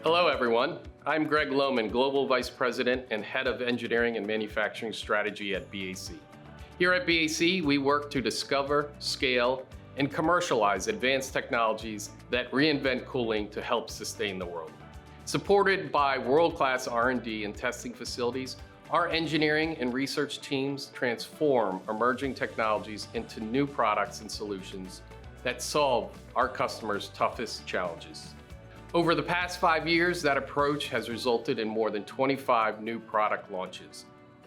Hello, everyone. I'm Greg Lowman, Global Vice President and Head of Engineering and Manufacturing Strategy at BAC. Here at BAC, we work to discover, scale, and commercialize advanced technologies that reinvent cooling to help sustain the world. Supported by world-class R&D and testing facilities, our engineering and research teams transform emerging technologies into new products and solutions that solve our customers' toughest challenges. Over the past 5 years, that approach has resulted in more than 25 new product launches,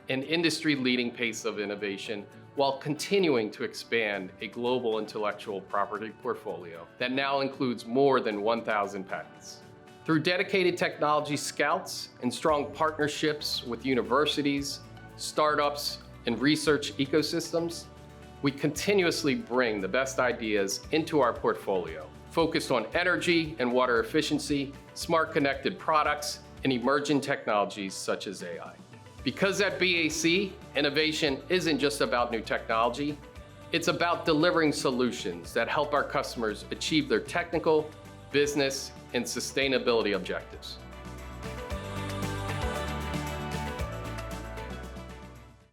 an industry-leading pace of innovation, while continuing to expand a global intellectual property portfolio that now includes more than 1,000 patents. Through dedicated technology scouts and strong partnerships with universities, startups, and research ecosystems, we continuously bring the best ideas into our portfolio, focused on energy and water efficiency, smart connected products, and emerging technologies such as AI. Because at BAC, innovation isn't just about new technology, it's about delivering solutions that help our customers achieve their technical, business, and sustainability objectives.